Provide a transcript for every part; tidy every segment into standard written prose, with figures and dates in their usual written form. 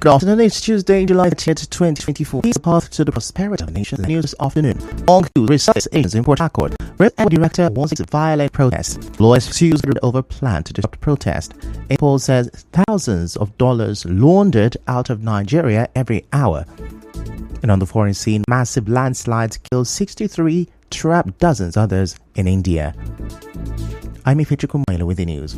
Good afternoon, it's Tuesday, July 30th, 2024. Here's the path to the prosperity of the nation. News this afternoon. Long queues research agents in Port Harcourt. Red Air director wants violent protest. Lawyers sued over plan to disrupt protest. Interpol says thousands of dollars laundered out of Nigeria every hour. And on the foreign scene, massive landslides kill 63, trap dozens others in India. I'm Ifechi Kumailo with the news.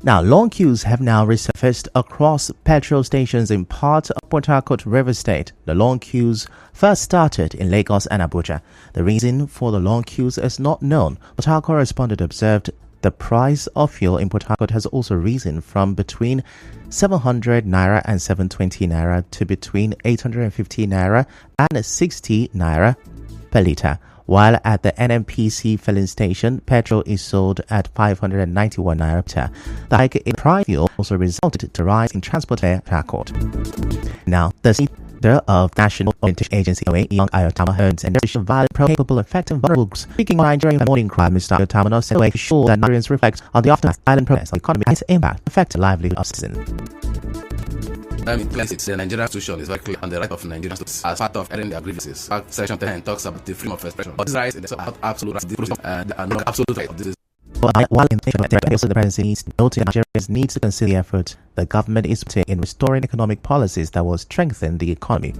Now, long queues have now resurfaced across petrol stations in parts of Port Harcourt River State. The long queues first started in Lagos and Abuja. The reason for the long queues is not known. Port Harcourt correspondent observed the price of fuel in Port Harcourt has also risen from between 700 naira and 720 naira to between 850 naira and 60 naira per litre. While at the NMPC filling station, petrol is sold at 591 naira per litre. The hike in price fuel also resulted in a rise in transport fare at Harcourt. Now, the Director of National Orientation Agency, Young Ayotama, heard and there's violent capable of affecting vulnerable groups. Speaking on Nigerian morning cry, Mr. Ayotama said to ensure that Nigerians reflect on the aftermath of violent protests on the economy and its impact affecting the livelihood of citizens. The Nigerian Constitution is very clear on the right of Nigerians as part of airing their grievances. Section 10 talks about the freedom of expression. But these rights are absolute rights, and are not absolute rights. This is while in also the presidency needs noting Nigerians need to consider the effort the government is putting in restoring economic policies that will strengthen the economy.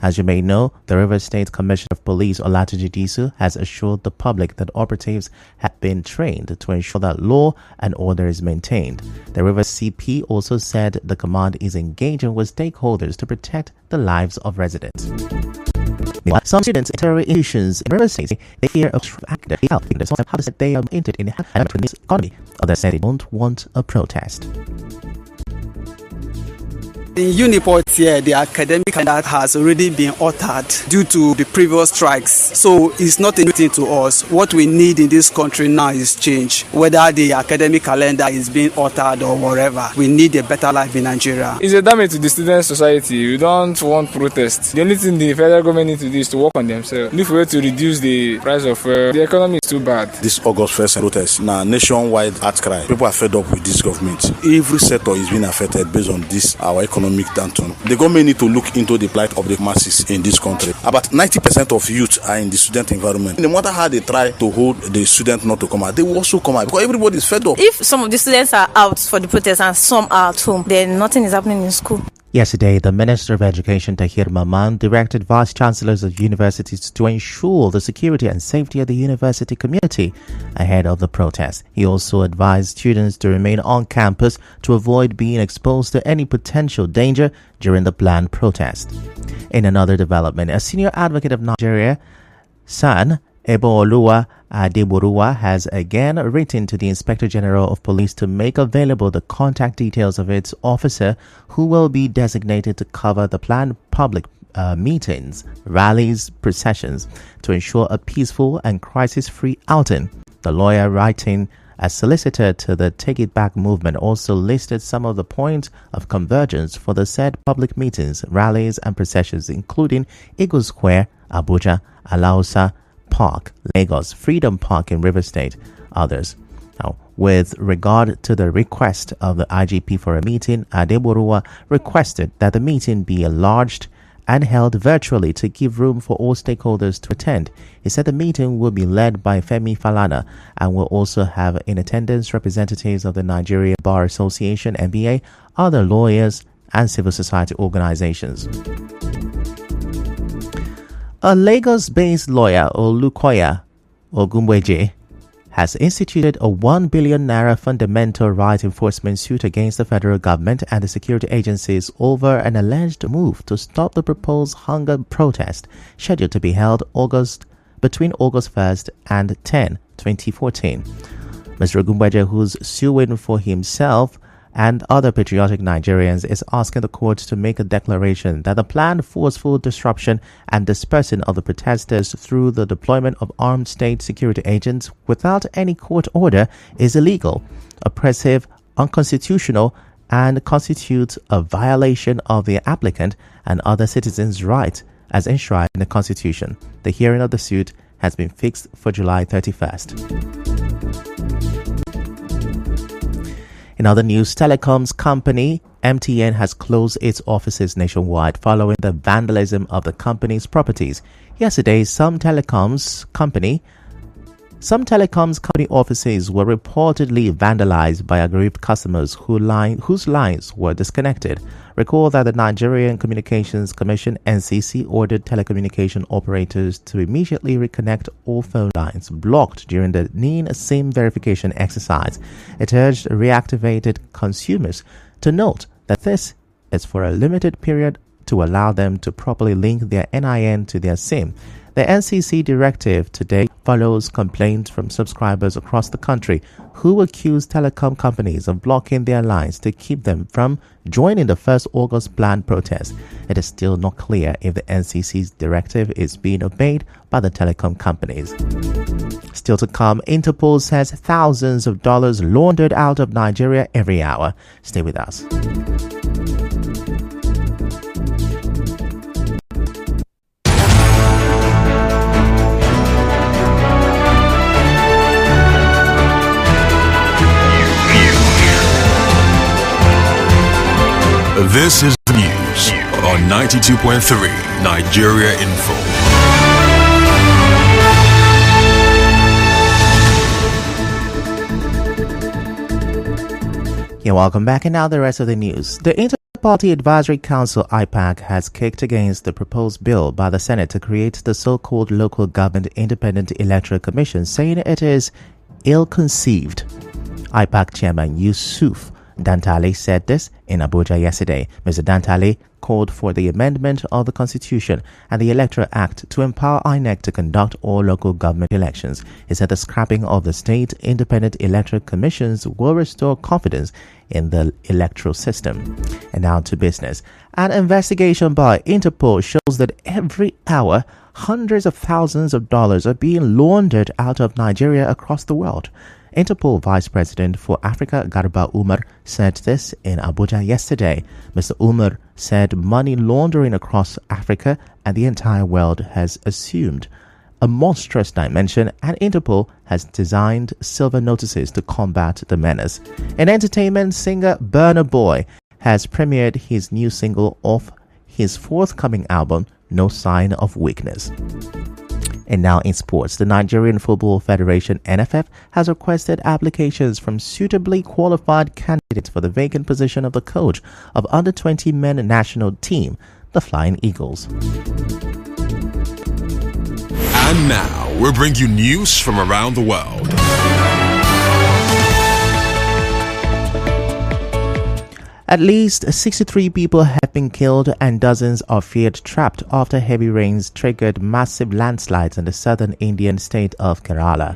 As you may know, the River State Commissioner of Police Olatunji Disu has assured the public that operatives have been trained to ensure that law and order is maintained. The River CP also said the command is engaging with stakeholders to protect the lives of residents. Meanwhile, some students in terror institutions in River State they fear of academic health because how to say they are entered in the economy. Others say they don't want a protest. In Uniport here, the academic calendar has already been altered due to the previous strikes. So it's not a new thing to us. What we need in this country now is change. Whether the academic calendar is being altered or whatever, we need a better life in Nigeria. It's a damage to the student society. We don't want protests. The only thing the federal government needs to do is to work on themselves. If we were to reduce the price of the economy is too bad. This August 1st protest, now nationwide outcry. People are fed up with this government. Every sector is being affected based on this, our economic downturn. The government need to look into the plight of the masses in this country. About 90% of youth are in the student environment. No matter how they try to hold the student not to come out, they will also come out because everybody is fed up. If some of the students are out for the protest and some are at home, then nothing is happening in school. Yesterday, the Minister of Education, Tahir Maman, directed Vice Chancellors of universities to ensure the security and safety of the university community ahead of the protest. He also advised students to remain on campus to avoid being exposed to any potential danger during the planned protest. In another development, a senior advocate of Nigeria, San Ebooluwa Adeboruwa, has again written to the Inspector General of Police to make available the contact details of its officer who will be designated to cover the planned public meetings, rallies, processions to ensure a peaceful and crisis-free outing. The lawyer writing as solicitor to the Take It Back movement also listed some of the points of convergence for the said public meetings, rallies and processions, including Eagle Square, Abuja, Alausa Park, Lagos, Freedom Park in River State, others. Now, with regard to the request of the IGP for a meeting, Adeboruwa requested that the meeting be enlarged and held virtually to give room for all stakeholders to attend. He said the meeting will be led by Femi Falana and will also have in attendance representatives of the Nigeria Bar Association, NBA, other lawyers, and civil society organizations. A Lagos-based lawyer, Olukoya Ogunweje, has instituted a 1 billion naira fundamental right enforcement suit against the federal government and the security agencies over an alleged move to stop the proposed hunger protest scheduled to be held between August 1st and 10, 2014. Mr. Ogunweje, who's suing for himself and other patriotic Nigerians, is asking the court to make a declaration that the planned forceful disruption and dispersing of the protesters through the deployment of armed state security agents without any court order is illegal, oppressive, unconstitutional, and constitutes a violation of the applicant and other citizens' rights as enshrined in the Constitution. The hearing of the suit has been fixed for July 31st. In other news, telecoms company MTN has closed its offices nationwide following the vandalism of the company's properties. Yesterday, some telecoms company offices were reportedly vandalized by aggrieved customers whose lines were disconnected. Recall that the Nigerian Communications Commission (NCC) ordered telecommunication operators to immediately reconnect all phone lines blocked during the NIN SIM verification exercise. It urged reactivated consumers to note that this is for a limited period to allow them to properly link their NIN to their SIM. The NCC directive today follows complaints from subscribers across the country who accuse telecom companies of blocking their lines to keep them from joining the 1st August planned protest. It is still not clear if the NCC's directive is being obeyed by the telecom companies. Still to come, Interpol says thousands of dollars laundered out of Nigeria every hour. Stay with us. This is the news on 92.3 Nigeria Info. Yeah, welcome back. And now the rest of the news. The Inter-Party Advisory Council (IPAC) has kicked against the proposed bill by the Senate to create the so-called Local Government Independent Electoral Commission, saying it is ill-conceived. IPAC Chairman Yusuf Dantale said this in Abuja yesterday. Mr. Dantale called for the amendment of the Constitution and the Electoral Act to empower INEC to conduct all local government elections. He said the scrapping of the state independent electoral commissions will restore confidence in the electoral system. And now to business. An investigation by Interpol shows that every hour, hundreds of thousands of dollars are being laundered out of Nigeria across the world. Interpol Vice President for Africa Garba Umar said this in Abuja yesterday. Mr. Umar said money laundering across Africa and the entire world has assumed a monstrous dimension, and Interpol has designed silver notices to combat the menace. In entertainment, singer Burna Boy has premiered his new single off his forthcoming album, No Sign of Weakness. And now in sports, the Nigerian Football Federation (NFF) has requested applications from suitably qualified candidates for the vacant position of the coach of under-20 men national team, the Flying Eagles. And now we'll bring you news from around the world. At least 63 people have been killed and dozens are feared trapped after heavy rains triggered massive landslides in the southern Indian state of Kerala.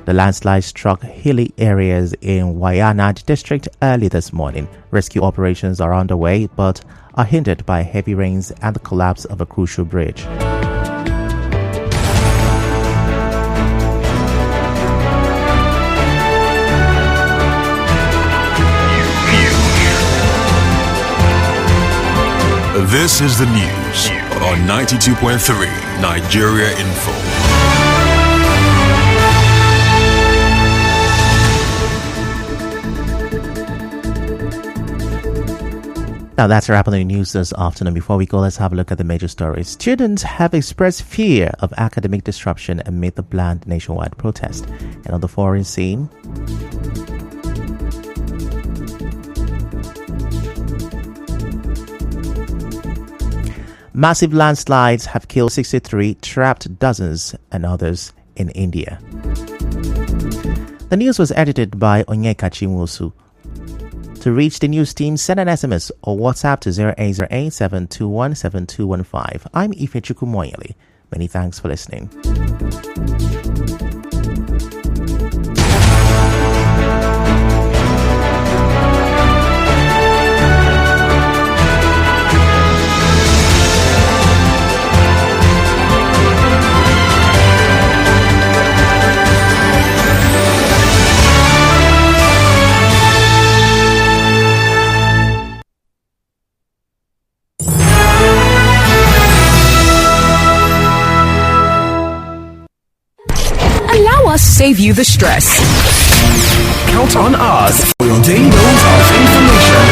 The landslide struck hilly areas in Wayanad district early this morning. Rescue operations are underway but are hindered by heavy rains and the collapse of a crucial bridge. This is the news on 92.3 Nigeria Info. Now that's a wrap on the news this afternoon. Before we go, let's have a look at the major stories. Students have expressed fear of academic disruption amid the planned nationwide protest. And on the foreign scene, massive landslides have killed 63, trapped dozens and others in India. The news was edited by Onyeka Chinwosu. To reach the news team, send an SMS or WhatsApp to 0808-721-7215. I'm Ifechukwu Moyeli. Many thanks for listening. save you the stress. Count on us for your daily dose of information.